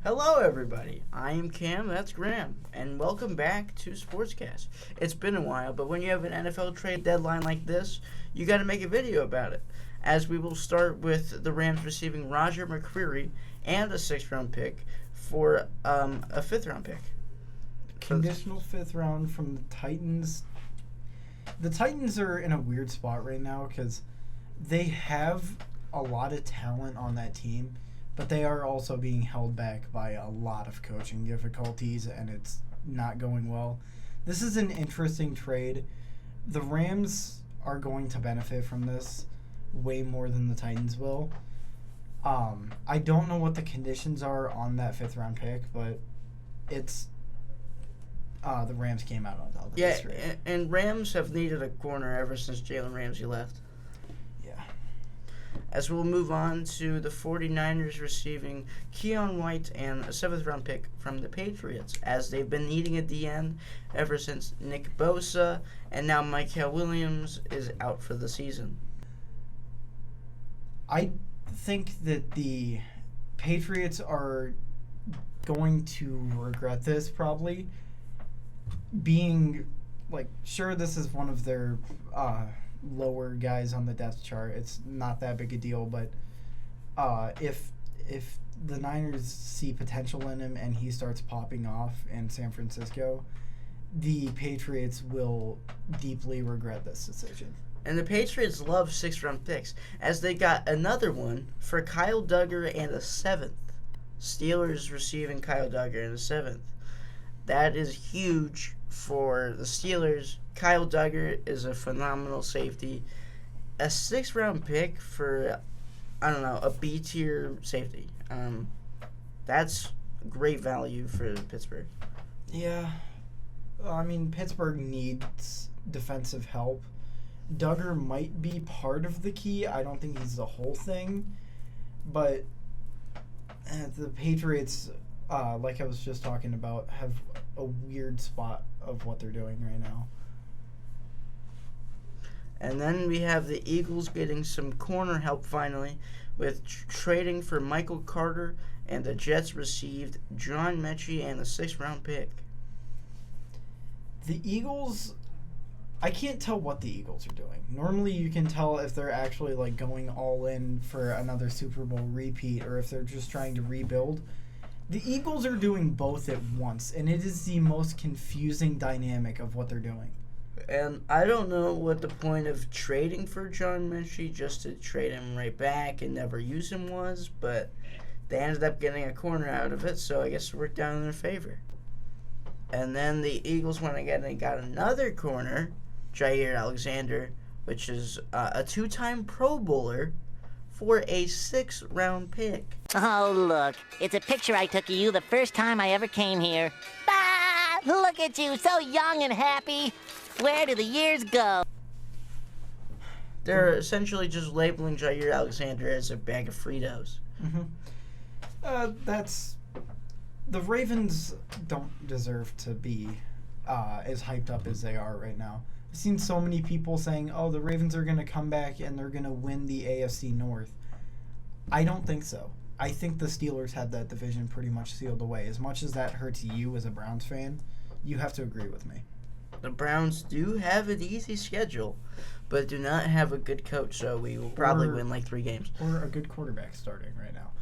Hello, everybody. I am Cam, that's Graham, and welcome back to Sportscast. It's been a while, but when you have an NFL trade deadline like this, you got to make a video about it. As we will start with the Rams receiving Roger McCreary and a 6th-round pick for a 5th-round pick. Conditional 5th round from the Titans. The Titans are in a weird spot right now because they have a lot of talent on that team, but they are also being held back by a lot of coaching difficulties, and it's not going well. This is an interesting trade. The Rams are going to benefit from this way more than the Titans will. I don't know what the conditions are on that 5th-round pick, but it's the Rams came out on top of this trade. Yeah, and Rams have needed a corner ever since Jalen Ramsey left. As we'll move on to the 49ers receiving Keon White and a 7th-round pick from the Patriots, as they've been needing a DN ever since Nick Bosa, and now Micah Williams is out for the season. I think that the Patriots are going to regret this probably. Being, sure, this is one of their lower guys on the depth chart. It's not that big a deal, but if the Niners see potential in him and he starts popping off in San Francisco, the Patriots will deeply regret this decision. And the Patriots love 6th-round picks, as they got another one for Kyle Duggar and a 7th. Steelers receiving Kyle Duggar and a 7th. That is huge for the Steelers. Kyle Duggar is a phenomenal safety. A 6th-round pick for, a B-tier safety. That's great value for Pittsburgh. Yeah. Pittsburgh needs defensive help. Duggar might be part of the key. I don't think he's the whole thing. But the Patriots, like I was just talking about, have a weird spot of what they're doing right now. And then we have the Eagles getting some corner help finally with trading for Michael Carter, and the Jets received John Mechie and a 6th-round pick. The Eagles, I can't tell what the Eagles are doing. Normally you can tell if they're actually going all in for another Super Bowl repeat or if they're just trying to rebuild. The Eagles are doing both at once, and it is the most confusing dynamic of what they're doing. And I don't know what the point of trading for John Mechie just to trade him right back and never use him was, but they ended up getting a corner out of it, so I guess it worked out in their favor. And then the Eagles went again and got another corner, Jair Alexander, which is a 2-time Pro Bowler, for a 6th-round pick. Oh, look. It's a picture I took of you the first time I ever came here. Ah! Look at you, so young and happy. Where do the years go? They're essentially just labeling Jair Alexander as a bag of Fritos. The Ravens don't deserve to be as hyped up as they are right now. I've seen so many people saying, the Ravens are going to come back and they're going to win the AFC North. I don't think so. I think the Steelers had that division pretty much sealed away. As much as that hurts you as a Browns fan, you have to agree with me. The Browns do have an easy schedule, but do not have a good coach, so we will probably win 3 games. Or a good quarterback starting right now.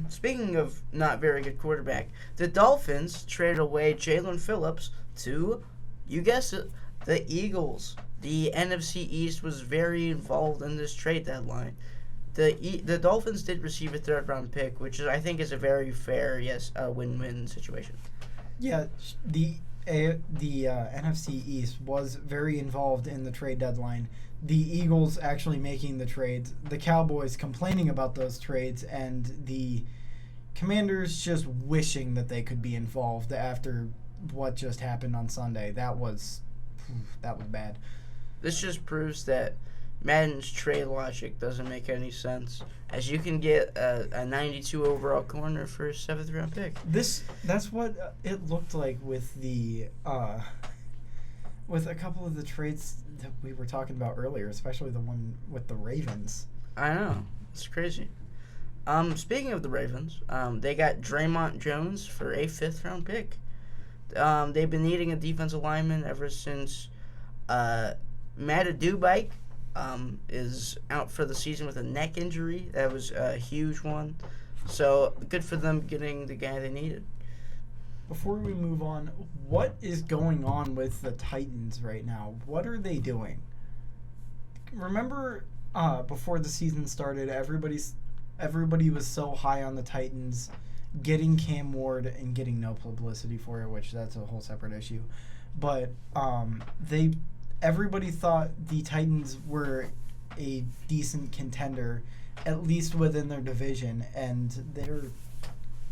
Speaking of not very good quarterback, the Dolphins traded away Jalen Phillips to, you guessed it, the Eagles. The NFC East was very involved in this trade deadline. The Dolphins did receive a 3rd-round pick, which I think is a very fair, win-win situation. Yeah, the NFC East was very involved in the trade deadline. The Eagles actually making the trades, the Cowboys complaining about those trades, and the Commanders just wishing that they could be involved after what just happened on Sunday. That was bad. This just proves that Madden's trade logic doesn't make any sense, as you can get a 92 overall corner for a 7th-round pick. That's what it looked like with the with a couple of the trades that we were talking about earlier, especially the one with the Ravens. I know, it's crazy. Speaking of the Ravens, they got Draymond Jones for a 5th-round pick. They've been needing a defensive lineman ever since Mata Dubike is out for the season with a neck injury. That was a huge one. So, good for them getting the guy they needed. Before we move on, what is going on with the Titans right now? What are they doing? Remember, before the season started, everybody was so high on the Titans getting Cam Ward and getting no publicity for it, which that's a whole separate issue. But everybody thought the Titans were a decent contender, at least within their division, and they're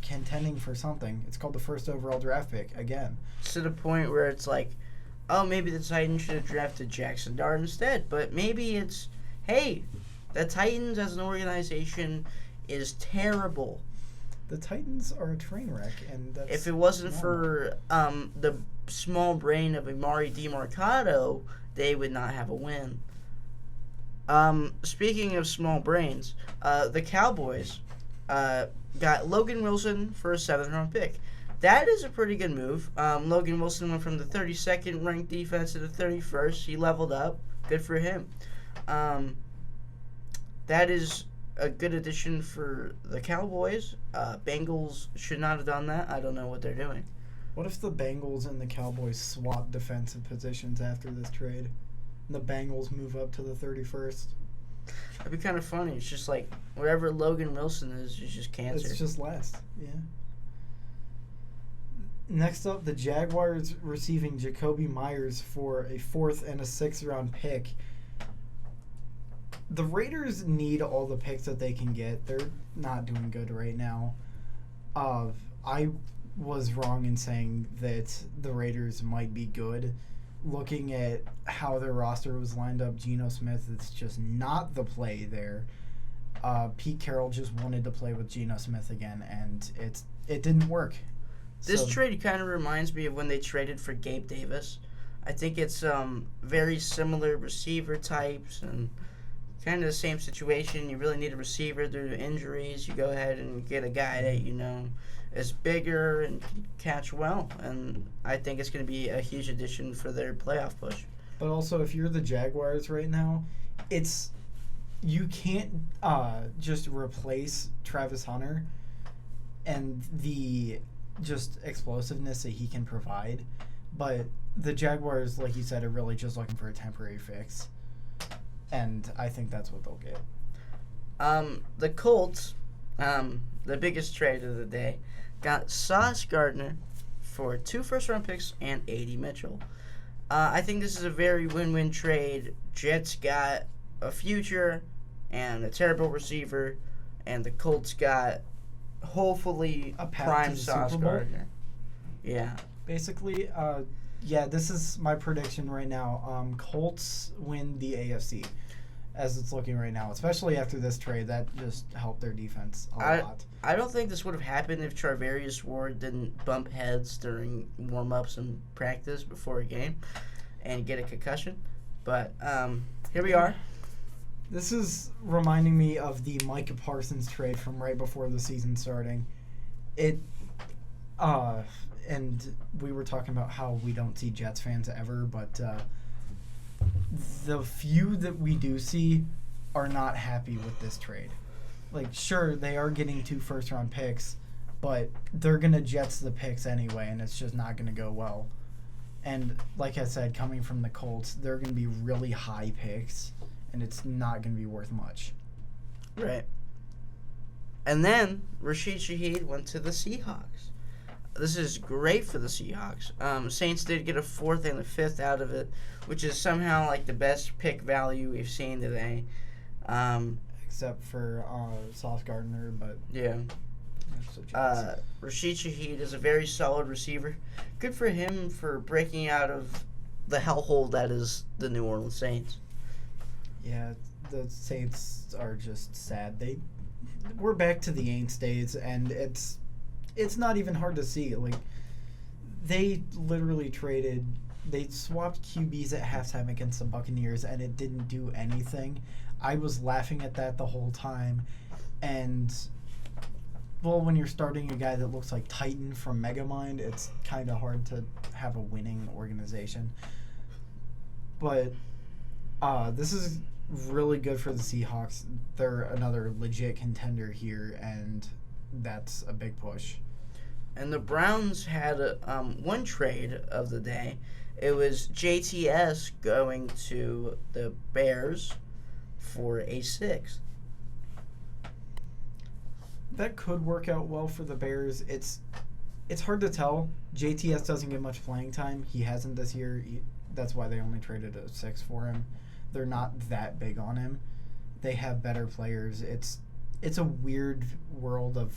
contending for something. It's called the first overall draft pick again. To the point where it's like, oh, maybe the Titans should have drafted Jackson Dart instead. But maybe it's, hey, the Titans as an organization is terrible. The Titans are a train wreck, and that's if it wasn't for the small brain of Amari DiMercato, they would not have a win. Speaking of small brains, the Cowboys got Logan Wilson for a 7th-round pick. That is a pretty good move. Logan Wilson went from the 32nd ranked defense to the 31st. He leveled up. Good for him. That is a good addition for the Cowboys. Bengals should not have done that. I don't know what they're doing. What if the Bengals and the Cowboys swap defensive positions after this trade? And the Bengals move up to the 31st? That'd be kind of funny. It's just like wherever Logan Wilson is just cancer. It's just last, yeah. Next up, the Jaguars receiving Jacoby Myers for a 4th and a 6th-round pick. The Raiders need all the picks that they can get. They're not doing good right now. I was wrong in saying that the Raiders might be good. Looking at how their roster was lined up, Geno Smith is just not the play there. Pete Carroll just wanted to play with Geno Smith again, and it didn't work. This trade kind of reminds me of when they traded for Gabe Davis. I think it's very similar receiver types and kind of the same situation. You really need a receiver due to injuries. You go ahead and get a guy that you know is bigger and can catch well, and I think it's going to be a huge addition for their playoff push. But also, if you're the Jaguars right now, you can't just replace Travis Hunter and the just explosiveness that he can provide. But the Jaguars, like you said, are really just looking for a temporary fix, and I think that's what they'll get. The Colts, the biggest trade of the day, got Sauce Gardner for 2 first-round picks and A.D. Mitchell. I think this is a very win-win trade. Jets got a future and a terrible receiver, and the Colts got, hopefully, a prime Sauce Gardner. Yeah. Basically, this is my prediction right now. Colts win the AFC as it's looking right now, especially after this trade. That just helped their defense a lot. I don't think this would have happened if Charvarius Ward didn't bump heads during warm-ups and practice before a game and get a concussion. But here we are. This is reminding me of the Micah Parsons trade from right before the season starting. And we were talking about how we don't see Jets fans ever, but the few that we do see are not happy with this trade. Like, sure, they are getting 2 first-round picks, but they're going to Jets the picks anyway, and it's just not going to go well. And like I said, coming from the Colts, they're going to be really high picks, and it's not going to be worth much. Right. And then Rashid Shaheed went to the Seahawks. This is great for the Seahawks. Saints did get a 4th and a 5th out of it, which is somehow like the best pick value we've seen today. Except for Sauce Gardner, but yeah. Rashid Shaheed is a very solid receiver. Good for him for breaking out of the hellhole that is the New Orleans Saints. Yeah, the Saints are just sad. We're back to the Aints days, and it's not even hard to see. Like, they literally they swapped QBs at halftime against the Buccaneers, and it didn't do anything. I was laughing at that the whole time, and Well, when you're starting a guy that looks like Titan from Megamind, it's kind of hard to have a winning organization. But this is really good for the Seahawks. They're another legit contender here, and that's a big push. And the Browns had one trade of the day. It was JTS going to the Bears for a 6th. That could work out well for the Bears. It's hard to tell. JTS doesn't get much playing time. He hasn't this year. That's why they only traded a 6 for him. They're not that big on him. They have better players. It's a weird world of,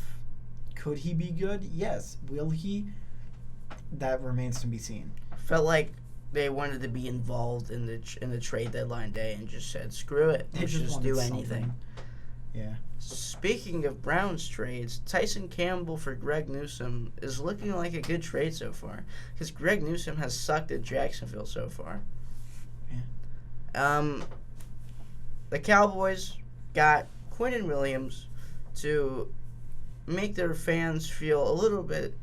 could he be good? Yes. Will he? That remains to be seen. Felt like they wanted to be involved in the trade deadline day and just said, screw it. Let's just do anything. Something. Yeah. Speaking of Browns trades, Tyson Campbell for Greg Newsome is looking like a good trade so far, because Greg Newsome has sucked at Jacksonville so far. Yeah. The Cowboys got Quinnen Williams to make their fans feel a little bit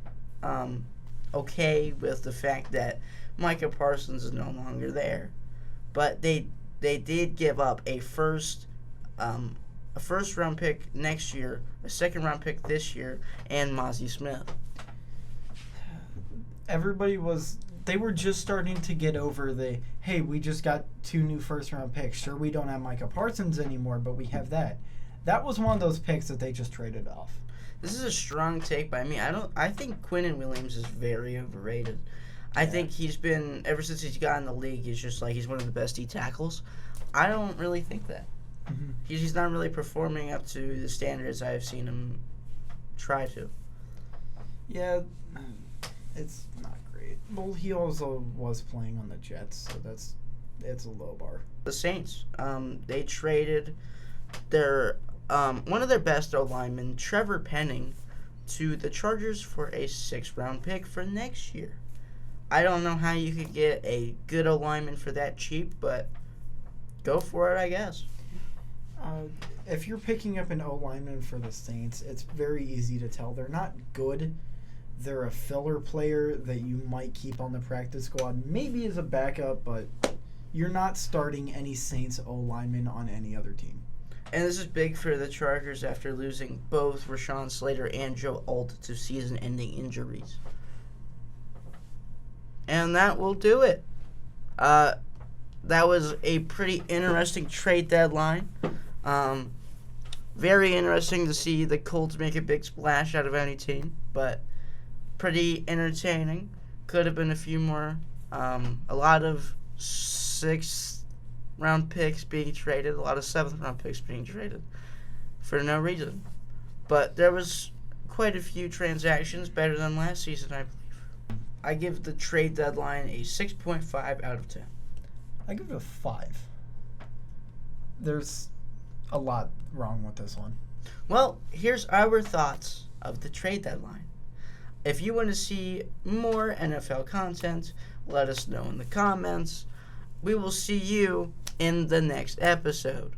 okay with the fact that Micah Parsons is no longer there, but they did give up a first round pick next year, a second round pick this year, and Mozzie Smith. They were just starting to get over hey, we just got 2 new first round picks. Sure, we don't have Micah Parsons anymore, but we have that. That was one of those picks that they just traded off. This is a strong take by me. I think Quinnen Williams is very overrated. I think he's been, ever since he's got in the league, he's one of the best D tackles. I don't really think that. Mm-hmm. He's not really performing up to the standards I've seen him try to. Yeah, it's not great. Well, he also was playing on the Jets, so it's a low bar. The Saints, they traded their one of their best O-linemen, Trevor Penning, to the Chargers for a 6th round pick for next year. I don't know how you could get a good O-lineman for that cheap, but go for it, I guess. If you're picking up an O-lineman for the Saints, it's very easy to tell. They're not good. They're a filler player that you might keep on the practice squad, maybe as a backup, but you're not starting any Saints O-lineman on any other team. And this is big for the Chargers after losing both Rashawn Slater and Joe Alt to season-ending injuries. And that will do it. That was a pretty interesting trade deadline. Very interesting to see the Colts make a big splash out of any team, but pretty entertaining. Could have been a few more. A lot of 6th round picks being traded, a lot of 7th round picks being traded for no reason. But there was quite a few transactions, better than last season, I believe. I give the trade deadline a 6.5 out of 10. I give it a 5. There's a lot wrong with this one. Well, here's our thoughts of the trade deadline. If you want to see more NFL content, let us know in the comments. We will see you in the next episode.